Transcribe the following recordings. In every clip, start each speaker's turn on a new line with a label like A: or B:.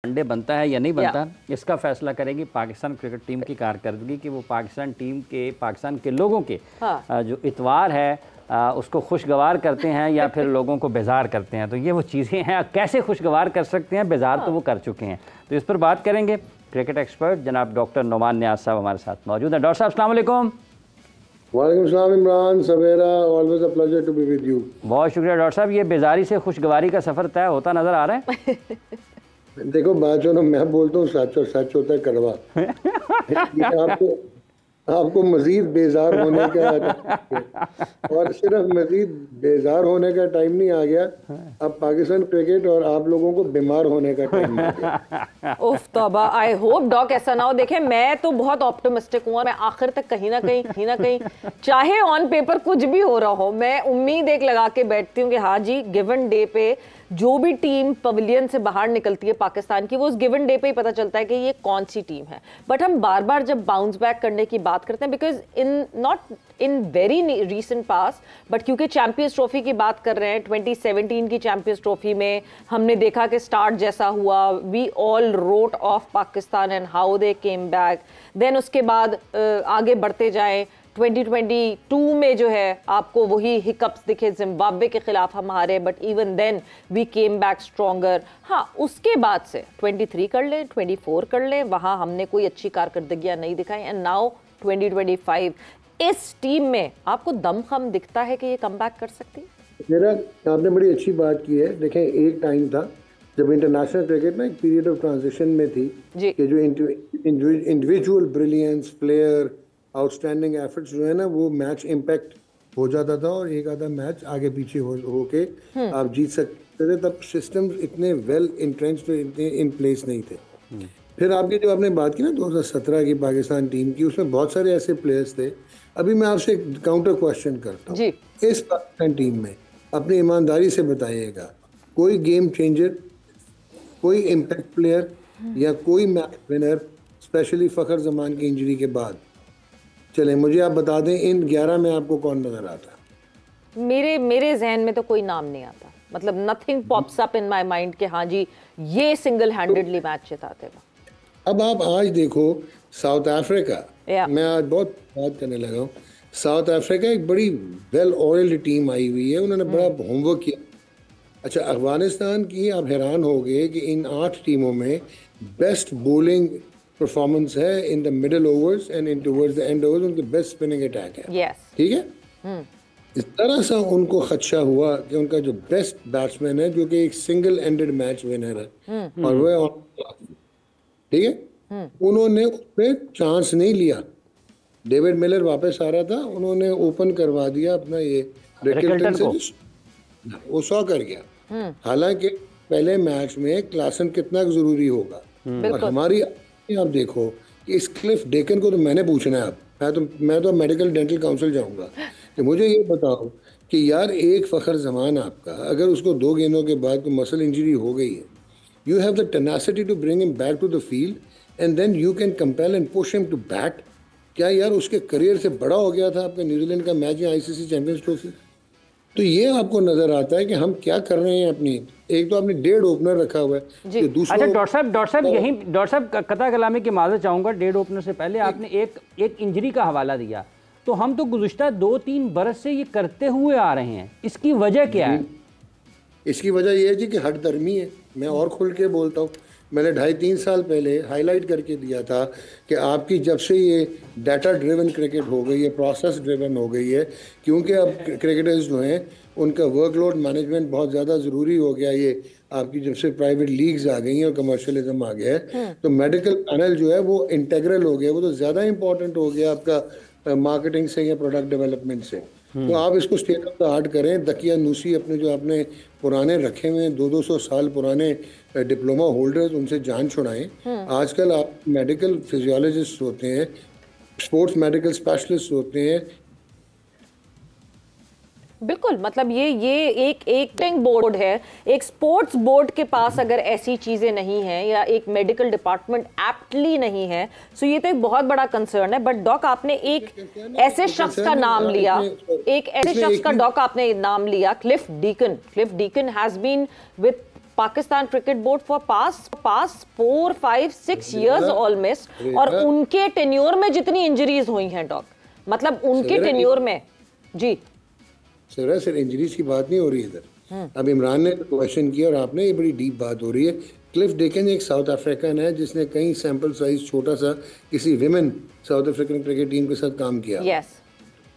A: One day बनता है या नहीं बनता, इसका फैसला करेगी पाकिस्तान क्रिकेट टीम की कारकर्दगी कि वो पाकिस्तान टीम के, पाकिस्तान के लोगों के जो इतवार है उसको खुशगवार करते हैं या फिर लोगों को बेजार करते हैं। तो ये वो चीज़ें हैं, कैसे खुशगवार कर सकते हैं, बेजार तो वो कर चुके हैं। तो इस पर बात करेंगे। क्रिकेट एक्सपर्ट जनाब डॉक्टर नुमान नियाज़ साहब हमारे साथ मौजूद हैं। डॉक्टर साहब अस्सलाम वालेकुम।
B: वालेकुम सलाम Imran, Savera, always a pleasure to be with you.
A: बहुत शुक्रिया डॉक्टर साहब। ये बेजारी से खुशगवारी का सफ़र तय होता नज़र आ रहा है।
B: देखो बात जो ना, मैं बोलता हूँ सच और सच होता है कड़वा। आपको मजीद बेजार होने का और सिर्फ मजीद बेजार होने का टाइम नहीं आ गया, अब पाकिस्तान क्रिकेट और आप लोगों को बीमार होने का टाइम आ गया।
C: उफ तौबा, आई होप डॉक ऐसा ना हो। देखें, मैं तो बहुत ऑप्टिमिस्टिक हूँ और मैं आखिर तक कहीं ना कहीं चाहे ऑन पेपर कुछ भी हो रहा हो, मैं उम्मीद एक लगा के बैठती हूँ कि हाँ जी, गिवन डे पे जो भी टीम पवेलियन से बाहर निकलती है पाकिस्तान की, वो उस गिवन डे पे ही पता चलता है कि ये कौन सी टीम है। बट हम बार बार जब बाउंस बैक करने की बात करते हैं, because not in very recent pass, but क्योंकि चैंपियंस ट्रॉफी की बात कर रहे हैं, 2017 की चैंपियंस ट्रॉफी में हमने देखा कि स्टार्ट जैसा हुआ, we all wrote off Pakistan and how they came back. Then उसके बाद आगे बढ़ते जाएं, 2022 में जो है आपको वही हिकअप्स दिखे, जिम्बाब्वे के खिलाफ हम हारे, but even then we came back stronger. हाँ, उसके बाद से 23 कर लें, 24 कर लें, वहाँ हमने कोई अच्छी कारकर्दगियाँ नहीं दिखाई, एंड नाउ 2025 इस टीम में आपको दमखम दिखता है कि ये कम बैक कर सकती है?
B: मेरा, आपने बड़ी अच्छी बात की है। देखें, एक टाइम था जब इंटरनेशनल क्रिकेट ना एक पीरियड ऑफ ट्रांजिशन में थी कि जो individual brilliance, player, outstanding efforts जो है ना, वो मैच इम्पैक्ट हो जाता था और एक आधा मैच आगे पीछे होके आप जीत सकते थे। तब सिस्टम्स इतने वेल इंट्रेंच्ड, इतने इन प्लेस नहीं थे। फिर आपकी जो आपने बात की ना 2017 की पाकिस्तान टीम की, उसमें बहुत सारे ऐसे प्लेयर्स थे। अभी मैं आपसे काउंटर क्वेश्चन करता हूँ, इस पाकिस्तान टीम में अपनी ईमानदारी से बताइएगा, कोई गेम चेंजर, कोई इम्पैक्ट प्लेयर या कोई मैच विनर, स्पेशली फखर जमान की इंजरी के बाद, चले मुझे आप बता दें, इन 11 में आपको कौन नजर आता?
C: मेरे जहन में तो कोई नाम नहीं आता। मतलब nothing pops up in my mind कि हाँ जी, ये सिंगल हैंडेडली मैच जिताते हैं।
B: अब आप आज देखो साउथ अफ्रीका, मैं आज बहुत बात करने लगा हूँ। साउथ अफ्रीका एक बड़ी वेल ऑयल्ड टीम आई हुई है, उन्होंने बड़ा होमवर्क किया। अच्छा, अफगानिस्तान की आप हैरान हो गए कि इन 8 टीमों में बेस्ट बॉलिंग परफॉर्मेंस है in the middle overs and in towards the end overs, उनके बेस्ट स्पिनिंग अटैक है। ठीक है। इस तरह से उनको खदशा हुआ कि उनका जो बेस्ट बैट्समैन है, जो कि एक सिंगल एंडेड मैच विनर है और वह, ठीक है, उन्होंने उस पर चांस नहीं लिया। डेविड मिलर वापस आ रहा था, उन्होंने ओपन करवा दिया अपना ये रिकल्टन से, वो 100 कर गया। हालांकि पहले मैच में क्लासन कितना जरूरी होगा। और हमारी, आप देखो कि इस क्लिफ डेकन को तो मैंने पूछना है। अब मैं तो मेडिकल डेंटल काउंसिल जाऊंगा कि मुझे ये बताओ कि यार, एक फखर जमान आपका, अगर उसको 2 गेंदों के बाद कोई मसल इंजरी हो गई है, you have the tenacity to bring him back to the field and then you can compel and push him to bat. क्या यार, उसके करियर से बड़ा हो गया था आपका न्यूजीलैंड का मैच या आईसीसी चैंपियंस ट्रॉफी? तो ये आपको नजर आता है कि हम क्या कर रहे हैं अपनी। एक तो आपने 1.5 ओपनर रखा हुआ है।
A: अच्छा डॉक्टर साहब यही, डॉक्टर साहब कता कलामी की माजरत चाहूँगा, 1.5 ओपनर से पहले आपने एक इंजरी का हवाला दिया। तो हम तो गुज़िश्ता 2-3 बरस से ये करते हुए आ रहे हैं, इसकी वजह क्या है?
B: इसकी वजह यह है जी कि हट दर्मी है। मैं और खुल के बोलता हूँ, मैंने 2.5-3 साल पहले हाईलाइट करके दिया था कि आपकी जब से ये डाटा ड्रिवन क्रिकेट हो गई है, प्रोसेस ड्रिवन हो गई है, क्योंकि अब क्रिकेटर्स जो हैं उनका वर्कलोड मैनेजमेंट बहुत ज़्यादा ज़रूरी हो गया। ये आपकी जब से प्राइवेट लीग्स आ गई हैं और कमर्शलिज्म आ गया है, तो मेडिकल पैनल जो है वो इंटेग्रल हो गया, वो तो ज़्यादा इंपॉर्टेंट हो गया आपका मार्केटिंग से या प्रोडक्ट डेवलपमेंट से। तो आप इसको स्टेट ऑफ द आर्ट करें। दकिया नूसी अपने जो आपने पुराने रखे हुए 200-200 साल पुराने डिप्लोमा होल्डर्स, उनसे जान छुड़ाएं। आजकल आप मेडिकल फिजियोलॉजिस्ट होते हैं, स्पोर्ट्स मेडिकल स्पेशलिस्ट होते हैं।
C: बिल्कुल, मतलब ये एक बोर्ड है, एक स्पोर्ट्स बोर्ड के पास अगर ऐसी चीजें नहीं हैं या एक मेडिकल डिपार्टमेंट एप्टली नहीं है, तो ये तो एक बहुत बड़ा कंसर्न है। बट डॉक, आपने एक ऐसे शख्स का नाम लिया, एक ऐसे शख्स का डॉक आपने नाम लिया, Cliff Deacon. Cliff Deacon has been with Pakistan cricket board for past 4, 5, 6 years almost, और उनके टेन्योर में जितनी इंजरीज हुई हैं डॉक, मतलब उनके टेन्योर में जी
B: सर इंजरीज की बात नहीं हो रही इधर। अब इमरान ने क्वेश्चन किया और आपने, ये बड़ी डीप बात हो रही है। क्लिफ डेकन एक साउथ अफ्रीकन है जिसने कई सैंपल साइज छोटा सा किसी women south African cricket team के साथ काम किया।
C: yes.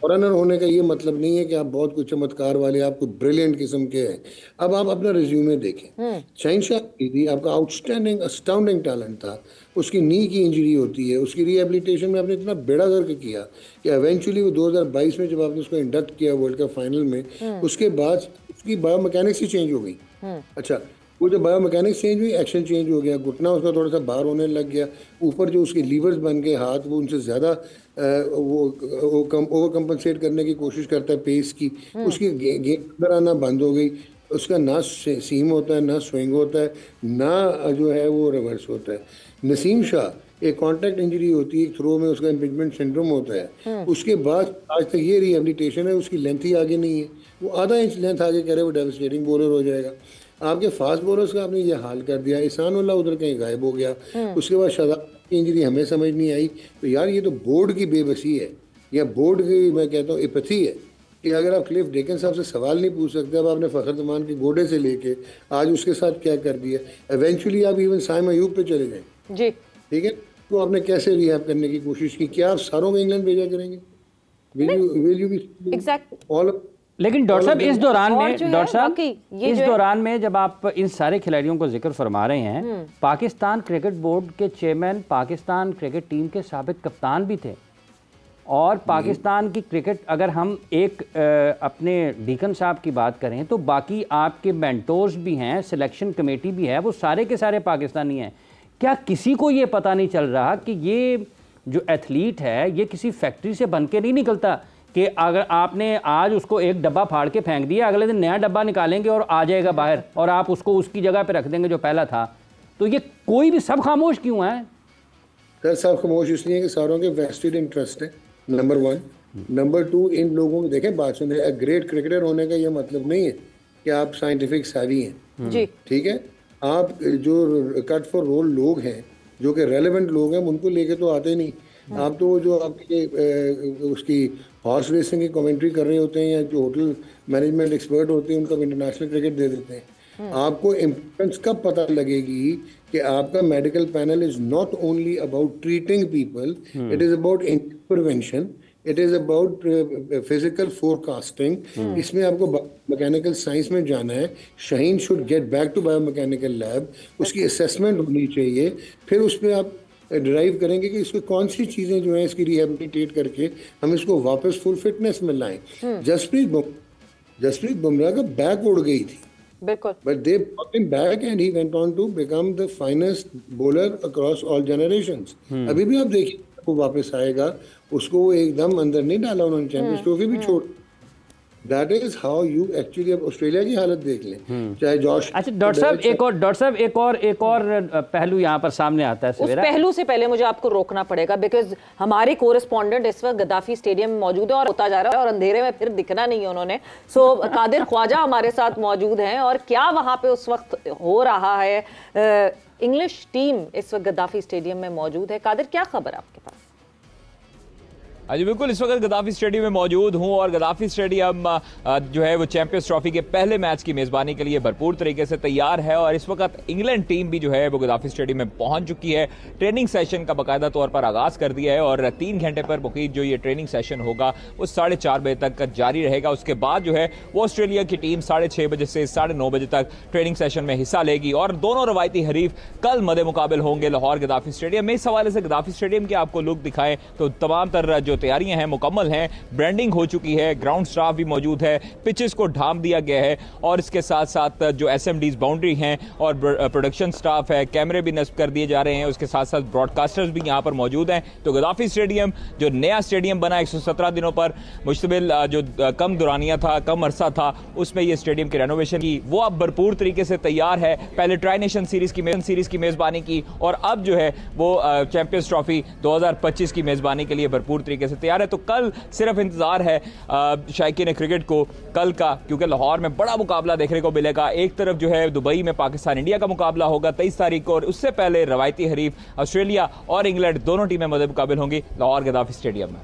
B: फॉरेनर होने का ये मतलब नहीं है कि आप बहुत कुछ चमत्कार वाले, आप कुछ ब्रिलियंट किस्म के हैं। अब आप अपना रिज्यूमे देखें। शहनशाह अफरीदी आपका आउटस्टैंडिंग अस्टाउंडिंग टैलेंट था, उसकी नी की इंजरी होती है, उसकी रिहेबिलिटेशन में आपने इतना बेड़ा गर्क किया कि एवेंचुअली वो 2022 में जब आपने उसको इंडक्ट किया वर्ल्ड कप फाइनल में, उसके बाद उसकी बायोमैकेनिक्स ही चेंज हो गई। अच्छा, वो जो बायोमैकेनिक्स चेंज हुई, एक्शन चेंज हो गया, घुटना उसका थोड़ा सा बाहर होने लग गया, ऊपर जो उसके लीवर्स बन गए हाथ, वो उनसे ज़्यादा वो ओवर कंपनसेट करने की कोशिश करता है पेस की, उसकी गेंद अंदर आना बंद हो गई, उसका ना सीम होता है, ना स्विंग होता है, ना जो है वो रिवर्स होता है। नसीम शाह एक कॉन्टैक्ट इंजरी होती है, थ्रो में उसका इम्पिंजमेंट सिंड्रोम होता है, उसके बाद आज तक ये रिहेबिलिटेशन है, उसकी लेंथ ही आगे नहीं है, वो आधा इंच लेंथ आगे करे वो डेविस्टेटिंग बॉलर हो जाएगा। आपके फास्ट बॉलर्स का आपने ये हाल कर दिया। ihsanuल्लाह उधर कहीं गायब हो गया, उसके बाद शादाब की इंजरी हमें समझ नहीं आई। तो यार ये तो बोर्ड की बेबसी है, या बोर्ड की मैं कहता हूँ एपैथी है कि अगर आप क्लिफ डेकन साहब से सवाल नहीं पूछ सकते, अब आपने फ़खर जमान के गोडे से लेके आज उसके साथ क्या कर दिया, एवेंचुअली आप इवन साइम अयूब पे चले गए जी, ठीक है, तो आपने कैसे रिहैब करने की कोशिश की? क्या आप सारों को इंग्लैंड भेजा करेंगे? Will you be all?
A: लेकिन डॉक्टर साहब इस दौरान में, डॉक्टर साहब इस दौरान में जब आप इन सारे खिलाड़ियों को जिक्र फरमा रहे हैं, पाकिस्तान क्रिकेट बोर्ड के चेयरमैन पाकिस्तान क्रिकेट टीम के साबिक कप्तान भी थे, और पाकिस्तान की क्रिकेट, अगर हम एक अपने डीकन साहब की बात करें तो बाकी आपके मेंटोर्स भी हैं, सिलेक्शन कमेटी भी है, वो सारे के सारे पाकिस्तानी हैं। क्या किसी को ये पता नहीं चल रहा कि ये जो एथलीट है ये किसी फैक्ट्री से बन के नहीं निकलता, कि अगर आपने आज उसको एक डब्बा फाड़ के फेंक दिया, अगले दिन नया डब्बा निकालेंगे और आ जाएगा बाहर, और आप उसको उसकी जगह पे रख देंगे जो पहला था? तो ये कोई भी सब खामोश क्यों है?
B: सर सब खामोश इसलिए कि सारों के वेस्टेड इंटरेस्ट है, नंबर 1। नंबर 2, इन लोगों को देखें, बात सुने, ग्रेट क्रिकेटर होने का ये मतलब नहीं है कि आप साइंटिफिक सैवी हैं जी, ठीक है। आप जो कट फॉर रोल लोग हैं, जो कि रेलेवेंट लोग हैं, उनको लेके तो आते नहीं। आप तो जो आपके उसकी हॉर्स रेसिंग की कमेंट्री कर रहे होते हैं, या जो होटल मैनेजमेंट एक्सपर्ट होते हैं, उनका इंटरनेशनल क्रिकेट दे देते हैं। आपको इम्पोर्टेंस कब पता लगेगी कि आपका medical panel is not only about treating people, it is about prevention, it is about physical forecasting. इसमें आपको मैकेनिकल साइंस में जाना है। Shaheen should get back to biomechanical lab, उसकी असेसमेंट होनी चाहिए, फिर उस पर आप ड्राइव करेंगे कि इसको कौन सी चीज़ें जो है इसकी रिहेबिलिटेट करके हम इसको वापस फुल फिटनेस में लाएं। जसप्रीत बुमराह का बैक उड़ गई थी, बिल्कुल, but they brought him back and he went on to become the finest bowler across all generations। अभी भी आप देखिए वो वापस आएगा, उसको वो एकदम अंदर नहीं डाला उन्होंने, चैंपियंस ट्रॉफी भी छोड़। That is how you actually, अब ऑस्ट्रेलिया की हालत देख लें, चाहे जॉश।
A: अच्छा डॉक्टर साहब एक और पहलू यहाँ पर सामने आता है।
C: उस पहलू से पहले मुझे आपको रोकना पड़ेगा, बिकॉज हमारे कोरेस्पॉन्डेंट इस वक्त गद्दाफी स्टेडियम में मौजूद है और होता जा रहा है, और अंधेरे में फिर दिखना नहीं है उन्होंने। सो कादिर ख्वाजा हमारे साथ मौजूद हैं, और क्या वहाँ पे उस वक्त हो रहा है? इंग्लिश टीम इस वक्त गद्दाफी स्टेडियम में मौजूद है। कादिर, क्या खबर आपके पास?
D: जी बिल्कुल, इस वक्त गद्दाफी स्टेडियम में मौजूद हूं, और गद्दाफी स्टेडियम जो है वो चैंपियंस ट्रॉफी के पहले मैच की मेज़बानी के लिए भरपूर तरीके से तैयार है। और इस वक्त इंग्लैंड टीम भी जो है वो गद्दाफी स्टेडियम में पहुंच चुकी है। ट्रेनिंग सेशन का बाकायदा तौर पर आगाज़ कर दिया है, और 3 घंटे पर मुकीद जो ये ट्रेनिंग सेशन होगा वो 4:30 बजे तक जारी रहेगा। उसके बाद जो है वो ऑस्ट्रेलिया की टीम 6:30 बजे से 9:30 बजे तक ट्रेनिंग सेशन में हिस्सा लेगी, और दोनों रवायती हरीफ कल मदे मुकाबिल होंगे लाहौर गद्दाफी स्टेडियम में। इस हवाले से गद्दाफी स्टेडियम के आपको लुक दिखाएं तो तमाम तर जो तैयारियां हैं मुकम्मल हैं, ब्रांडिंग हो चुकी है, ग्राउंड स्टाफ भी मौजूद है, पिचेस को ढांप दिया गया है, और इसके साथ साथ जो एसएमडीज बाउंड्री हैं और प्रोडक्शन स्टाफ है, कैमरे भी नस्ब कर दिए जा रहे हैं। उसके साथ साथ ब्रॉडकास्टर्स भी यहां पर मौजूद हैं। तो गद्दाफी स्टेडियम जो नया स्टेडियम बना 117 दिनों पर मुश्तमिल, जो कम दुरानिया था, कम अरसा था, उसमें यह स्टेडियम की रेनोवेशन की, वो अब भरपूर तरीके से तैयार है। पहले ट्राई नेशन सीरीज की मेजबानी की, और अब जो है वो चैंपियंस ट्रॉफी 2025 की मेजबानी के लिए भरपूर तरीके से से तैयार है। तो कल सिर्फ इंतजार है शायकीन क्रिकेट को कल का, क्योंकि लाहौर में बड़ा मुकाबला देखने को मिलेगा। एक तरफ जो है दुबई में पाकिस्तान इंडिया का मुकाबला होगा 23 तारीख को, और उससे पहले रवायती हरीफ ऑस्ट्रेलिया और इंग्लैंड दोनों टीमें मुकाबिल होंगी लाहौर गद्दाफी स्टेडियम में।